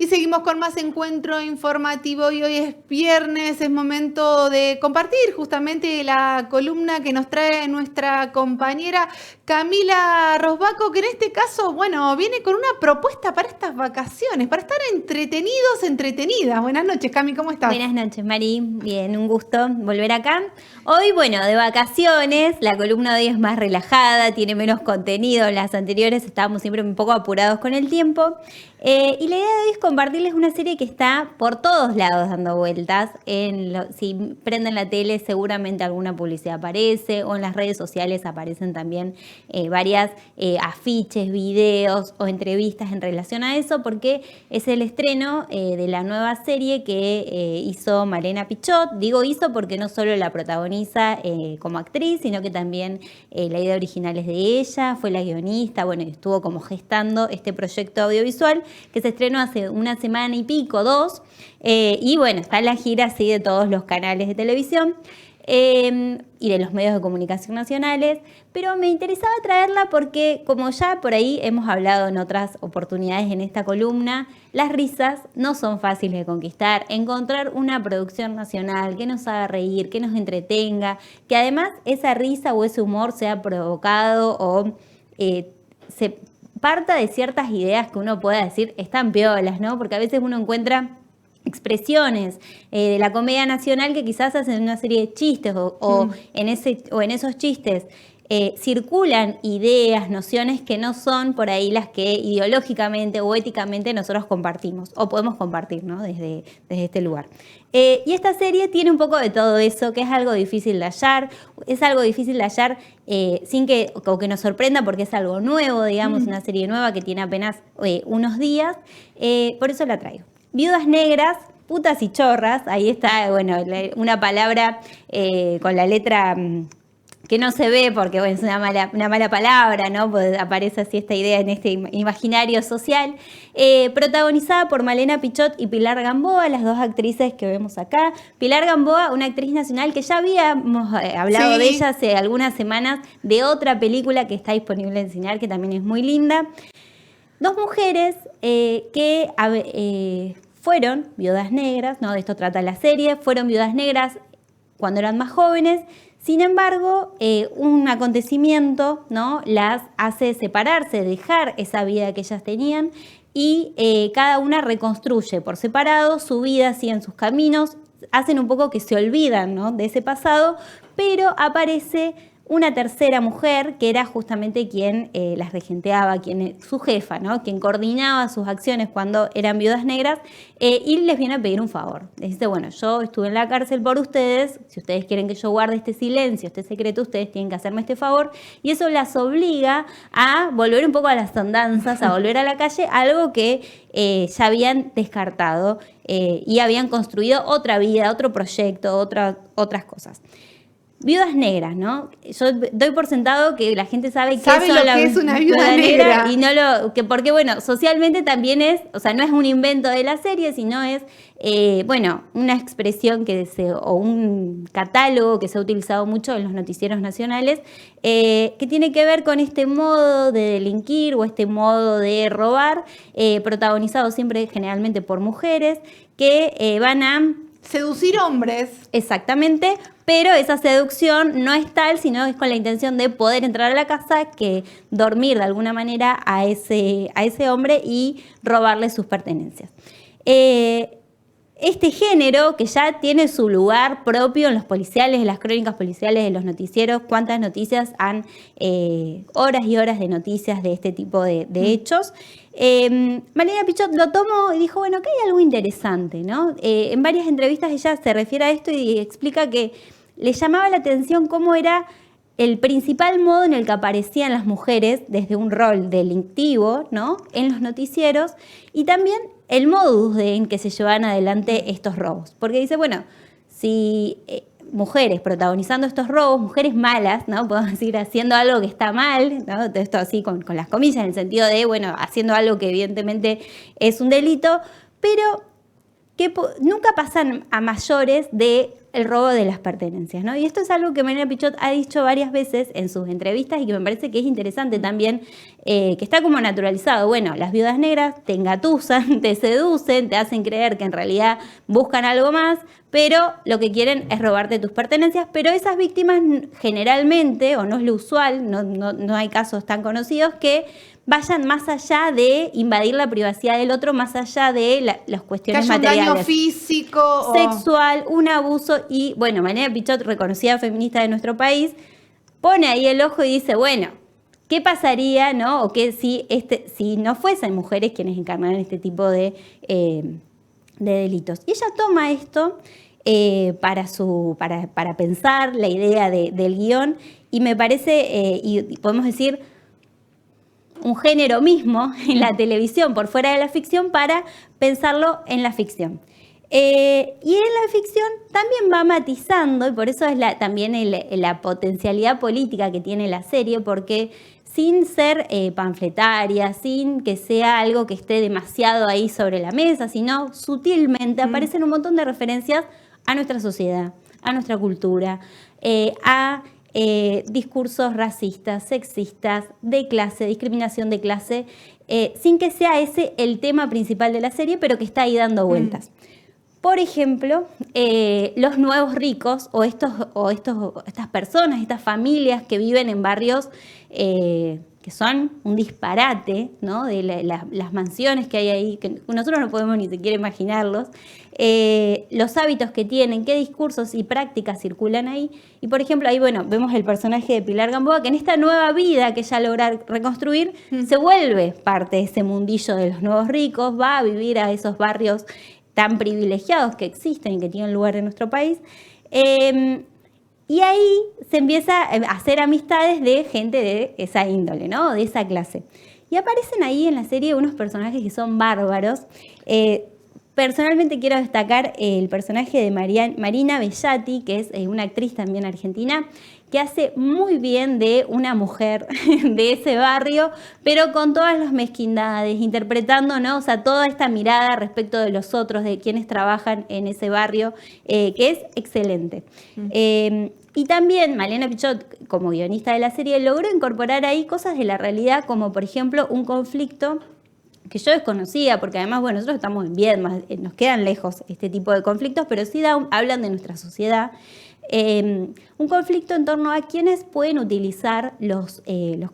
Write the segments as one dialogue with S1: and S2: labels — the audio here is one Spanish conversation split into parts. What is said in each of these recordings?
S1: seguimos con más encuentro informativo y hoy es viernes, es momento de compartir justamente la columna que nos trae nuestra compañera Camila Rosbaco, que en este caso, bueno, viene con una propuesta para estas vacaciones, para estar entretenidos, entretenidas. Buenas noches, Cami, ¿cómo estás?
S2: Buenas noches, Mari. Bien, un gusto volver acá. Hoy, bueno, de vacaciones, la columna de hoy es más relajada, tiene menos contenido. En las anteriores estábamos siempre un poco apurados con el tiempo. Y la idea de hoy es compartirles una serie que está por todos lados dando vueltas. Si prenden la tele, seguramente alguna publicidad aparece, o en las redes sociales aparecen también varias afiches, videos o entrevistas en relación a eso, porque es el estreno de la nueva serie que hizo Malena Pichot. Digo hizo porque no solo la protagoniza como actriz, sino que también la idea original es de ella, fue la guionista, bueno, y estuvo como gestando este proyecto audiovisual que se estrenó hace una semana y pico, 2, y bueno, está en la gira así de todos los canales de televisión y de los medios de comunicación nacionales, pero me interesaba traerla porque, como ya por ahí hemos hablado en otras oportunidades en esta columna, las risas no son fáciles de conquistar. Encontrar una producción nacional que nos haga reír, que nos entretenga, que además esa risa o ese humor sea provocado o se parta de ciertas ideas que uno pueda decir están piolas, ¿no? Porque a veces uno encuentra expresiones de la comedia nacional que quizás hacen una serie de chistes o en esos chistes circulan ideas, nociones que no son por ahí las que ideológicamente o éticamente nosotros compartimos o podemos compartir, ¿no? desde este lugar. Y esta serie tiene un poco de todo eso, que es algo difícil de hallar, sin que nos sorprenda porque es algo nuevo, digamos, una serie nueva que tiene apenas unos días, por eso la traigo. Viudas Negras, putas y chorras, ahí está, bueno, una palabra con la letra que no se ve porque bueno, es una mala palabra, ¿no? Pues aparece así esta idea en este imaginario social. Protagonizada por Malena Pichot y Pilar Gamboa, las dos actrices que vemos acá. Pilar Gamboa, una actriz nacional que ya habíamos hablado de ella hace algunas semanas, de otra película que está disponible en Cinear, que también es muy linda. Dos mujeres que fueron viudas negras, ¿no? De esto trata la serie, fueron viudas negras cuando eran más jóvenes. Sin embargo, un acontecimiento, ¿no? Las hace separarse, dejar esa vida que ellas tenían y cada una reconstruye por separado su vida, siguen sus caminos, hacen un poco que se olvidan, ¿no? De ese pasado, pero aparece una tercera mujer que era justamente quien las regenteaba, su jefa, ¿no? Quien coordinaba sus acciones cuando eran viudas negras y les viene a pedir un favor. Les dice, bueno, yo estuve en la cárcel por ustedes, si ustedes quieren que yo guarde este silencio, este secreto, ustedes tienen que hacerme este favor, y eso las obliga a volver un poco a las andanzas, a volver a la calle, algo que ya habían descartado y habían construido otra vida, otro proyecto, otras cosas. Viudas negras, ¿no? Yo doy por sentado que la gente sabe qué
S1: es una viuda negra
S2: y porque bueno, socialmente también es, o sea, no es un invento de la serie, sino es bueno, una expresión o un catálogo que se ha utilizado mucho en los noticieros nacionales, que tiene que ver con este modo de delinquir o este modo de robar, protagonizado siempre generalmente por mujeres que van a
S1: seducir hombres.
S2: Exactamente, pero esa seducción no es tal, sino es con la intención de poder entrar a la casa, que dormir de alguna manera a ese hombre y robarle sus pertenencias. Este género que ya tiene su lugar propio en los policiales, en las crónicas policiales, en los noticieros, cuántas noticias han, horas y horas de noticias de este tipo de hechos. Malena Pichot lo tomó y dijo, bueno, que hay algo interesante, ¿no? En varias entrevistas ella se refiere a esto y explica que le llamaba la atención cómo era el principal modo en el que aparecían las mujeres desde un rol delictivo, ¿no? En los noticieros, y también el modus en que se llevaban adelante estos robos. Porque dice, bueno, si mujeres protagonizando estos robos, mujeres malas, ¿no? Podemos decir, haciendo algo que está mal, ¿no? Esto así con las comillas, en el sentido de, bueno, haciendo algo que evidentemente es un delito, pero que nunca pasan a mayores de el robo de las pertenencias, ¿no? Y esto es algo que Mariana Pichot ha dicho varias veces en sus entrevistas y que me parece que es interesante también, que está como naturalizado. Bueno, las viudas negras te engatusan, te seducen, te hacen creer que en realidad buscan algo más, pero lo que quieren es robarte tus pertenencias. Pero esas víctimas generalmente, o no es lo usual, no hay casos tan conocidos, que vayan más allá de invadir la privacidad del otro, más allá de las cuestiones materiales.
S1: Que haya un daño físico.
S2: Sexual, un abuso. Y bueno, Mariana Pichot, reconocida feminista de nuestro país, pone ahí el ojo y dice, bueno, ¿qué pasaría, no? O que si no fuesen mujeres quienes encarnaran este tipo de delitos. Y ella toma esto para pensar la idea del guión, y me parece, y podemos decir, un género mismo en la televisión por fuera de la ficción para pensarlo en la ficción. Y en la ficción también va matizando, y por eso es también la potencialidad política que tiene la serie, porque sin ser panfletaria, sin que sea algo que esté demasiado ahí sobre la mesa, sino sutilmente aparecen un montón de referencias a nuestra sociedad, a nuestra cultura, a discursos racistas, sexistas, de clase, discriminación de clase, sin que sea ese el tema principal de la serie, pero que está ahí dando vueltas. Por ejemplo, los nuevos ricos o estas personas, estas familias que viven en barrios que son un disparate, ¿no? De las mansiones que hay ahí, que nosotros no podemos ni siquiera imaginarlos, los hábitos que tienen, qué discursos y prácticas circulan ahí. Y por ejemplo, ahí vemos el personaje de Pilar Gamboa, que en esta nueva vida que ella logra reconstruir, se vuelve parte de ese mundillo de los nuevos ricos, va a vivir a esos barrios tan privilegiados que existen y que tienen lugar en nuestro país. Y ahí se empieza a hacer amistades de gente de esa índole, ¿no? De esa clase. Y aparecen ahí en la serie unos personajes que son bárbaros. Personalmente quiero destacar el personaje de Marina Bezzati, que es una actriz también argentina, que hace muy bien de una mujer de ese barrio, pero con todas las mezquindades, interpretando, ¿no? O sea, toda esta mirada respecto de los otros, de quienes trabajan en ese barrio, que es excelente. Y también Mariana Pichot, como guionista de la serie, logró incorporar ahí cosas de la realidad, como por ejemplo un conflicto que yo desconocía, porque además, bueno, nosotros estamos en Viedma, nos quedan lejos este tipo de conflictos, pero sí hablan de nuestra sociedad. Un conflicto en torno a quienes pueden utilizar los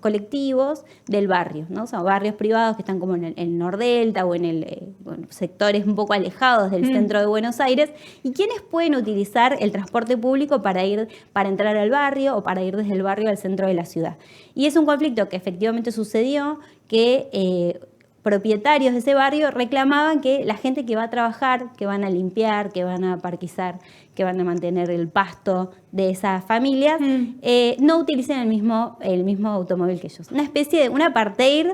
S2: colectivos del barrio, ¿no? O sea, barrios privados que están como en el Nordelta o en sectores un poco alejados del centro de Buenos Aires, y quienes pueden utilizar el transporte público para entrar al barrio o para ir desde el barrio al centro de la ciudad. Y es un conflicto que efectivamente sucedió, que propietarios de ese barrio reclamaban que la gente que va a trabajar, que van a limpiar, que van a parquizar, que van a mantener el pasto de esas familias, no utilicen el mismo automóvil que ellos. Una especie de un apartheid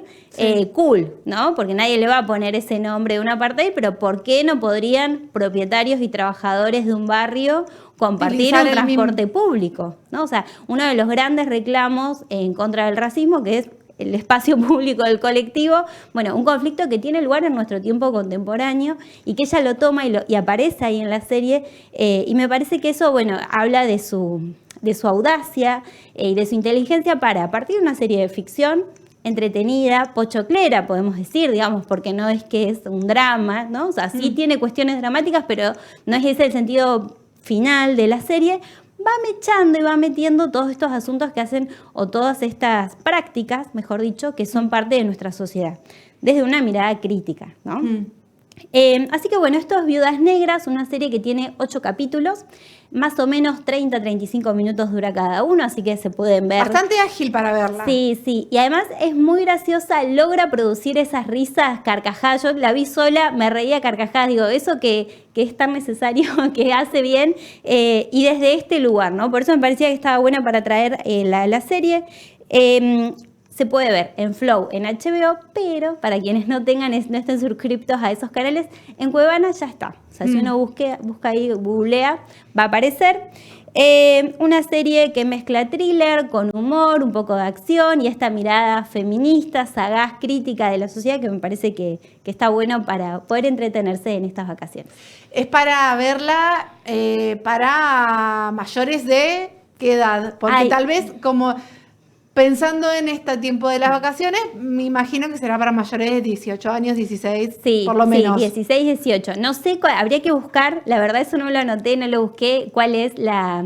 S2: cool, ¿no? Porque nadie le va a poner ese nombre de un apartheid, pero ¿por qué no podrían propietarios y trabajadores de un barrio compartir un transporte público, ¿no? O sea, uno de los grandes reclamos en contra del racismo, que es el espacio público del colectivo, bueno, un conflicto que tiene lugar en nuestro tiempo contemporáneo y que ella lo toma y aparece ahí en la serie, y me parece que eso, bueno, habla de su audacia y de su inteligencia para, a partir de una serie de ficción entretenida, pochoclera, podemos decir, digamos, porque no es que es un drama, ¿no? O sea, sí tiene cuestiones dramáticas, pero no es ese el sentido final de la serie. Va mechando y va metiendo todos estos asuntos que hacen, o todas estas prácticas, mejor dicho, que son parte de nuestra sociedad, desde una mirada crítica, ¿no? Así que bueno, esto es Viudas Negras, una serie que tiene 8 capítulos, más o menos 30-35 minutos dura cada uno, así que se pueden ver.
S1: Bastante ágil para verla.
S2: Sí, sí, y además es muy graciosa, logra producir esas risas, carcajadas. Yo la vi sola, me reía carcajadas, digo, eso que es tan necesario, que hace bien, y desde este lugar, ¿no? Por eso me parecía que estaba buena para traer la serie. Se puede ver en Flow, en HBO, pero para quienes no estén suscriptos a esos canales, en Cuevana ya está. O sea, si uno busca ahí, googlea, va a aparecer. Una serie que mezcla thriller con humor, un poco de acción y esta mirada feminista, sagaz, crítica de la sociedad que me parece que está bueno para poder entretenerse en estas vacaciones.
S1: Es para verla para mayores de ¿qué edad? Porque tal vez como pensando en este tiempo de las vacaciones, me imagino que será para mayores de 18 años, 16,
S2: sí,
S1: por lo menos.
S2: Sí, 16, 18. No sé, habría que buscar, la verdad eso no lo anoté, no lo busqué, cuál es la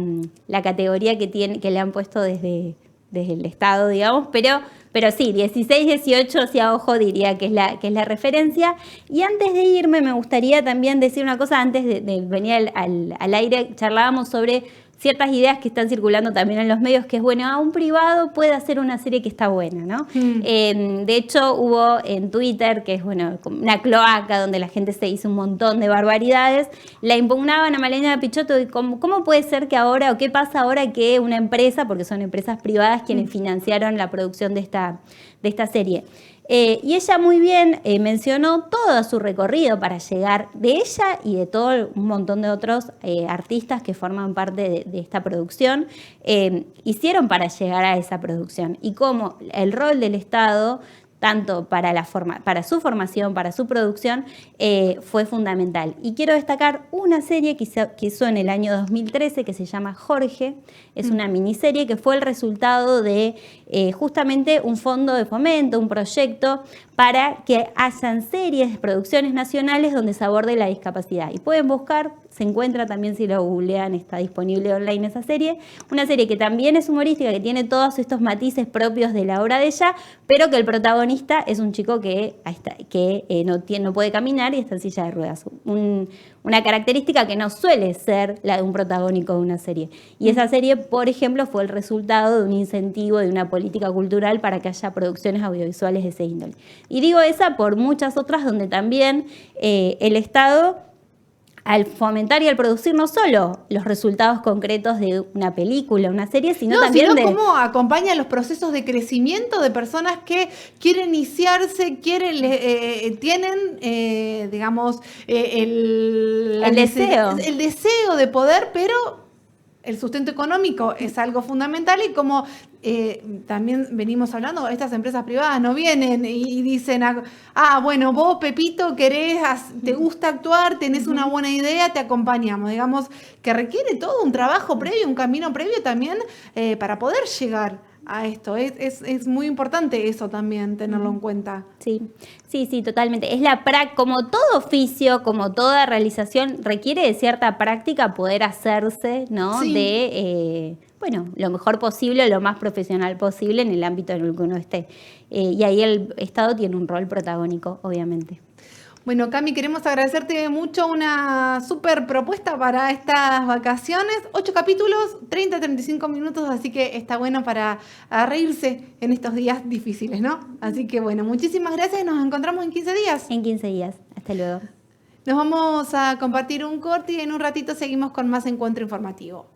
S2: categoría que le han puesto desde el Estado, digamos, pero sí, 16, 18, si a ojo diría que es la referencia. Y antes de irme me gustaría también decir una cosa, antes de venir al aire, charlábamos sobre ciertas ideas que están circulando también en los medios, que es bueno, a un privado puede hacer una serie que está buena, ¿no? De hecho, hubo en Twitter, que es bueno, una cloaca donde la gente se hizo un montón de barbaridades, la impugnaban a Malena Pichotto y ¿cómo puede ser que ahora, o qué pasa ahora que una empresa, porque son empresas privadas quienes financiaron la producción de esta serie? Y ella muy bien mencionó todo su recorrido para llegar, de ella y de todo un montón de otros artistas que forman parte de esta producción, hicieron para llegar a esa producción y cómo el rol del Estado, tanto para su formación, para su producción, fue fundamental. Y quiero destacar una serie que hizo en el año 2013 que se llama Jorge. Es una miniserie que fue el resultado de justamente un fondo de fomento, un proyecto para que hayan series, producciones nacionales donde se aborde la discapacidad. Y pueden buscar, se encuentra también si lo googlean, está disponible online esa serie. Una serie que también es humorística, que tiene todos estos matices propios de la obra de ella, pero que el protagonista es un chico que no puede caminar y está en silla de ruedas. Una característica que no suele ser la de un protagónico de una serie. Y esa serie, por ejemplo, fue el resultado de un incentivo de una política cultural para que haya producciones audiovisuales de ese índole. Y digo esa por muchas otras donde también el Estado, al fomentar y al producir no solo los resultados concretos de una película, una serie, sino también
S1: cómo acompaña los procesos de crecimiento de personas que quieren iniciarse, tienen, digamos, el deseo de poder, pero el sustento económico es algo fundamental y como también venimos hablando, estas empresas privadas no vienen y dicen, bueno, vos, Pepito, te gusta actuar, tenés una buena idea, te acompañamos. Digamos que requiere todo un trabajo previo, un camino previo también para poder llegar a esto. Es muy importante eso también, tenerlo en cuenta.
S2: Sí, totalmente. Como todo oficio, como toda realización, requiere de cierta práctica poder hacerse, ¿no? Sí. Lo mejor posible, lo más profesional posible en el ámbito en el que uno esté. Y ahí el Estado tiene un rol protagónico, obviamente.
S1: Bueno, Cami, queremos agradecerte mucho, una súper propuesta para estas vacaciones. 8 capítulos, 30-35 minutos, así que está bueno para reírse en estos días difíciles, ¿no? Así que bueno, muchísimas gracias y nos encontramos en 15 días.
S2: En 15 días, hasta luego.
S1: Nos vamos a compartir un corte y en un ratito seguimos con más encuentro informativo.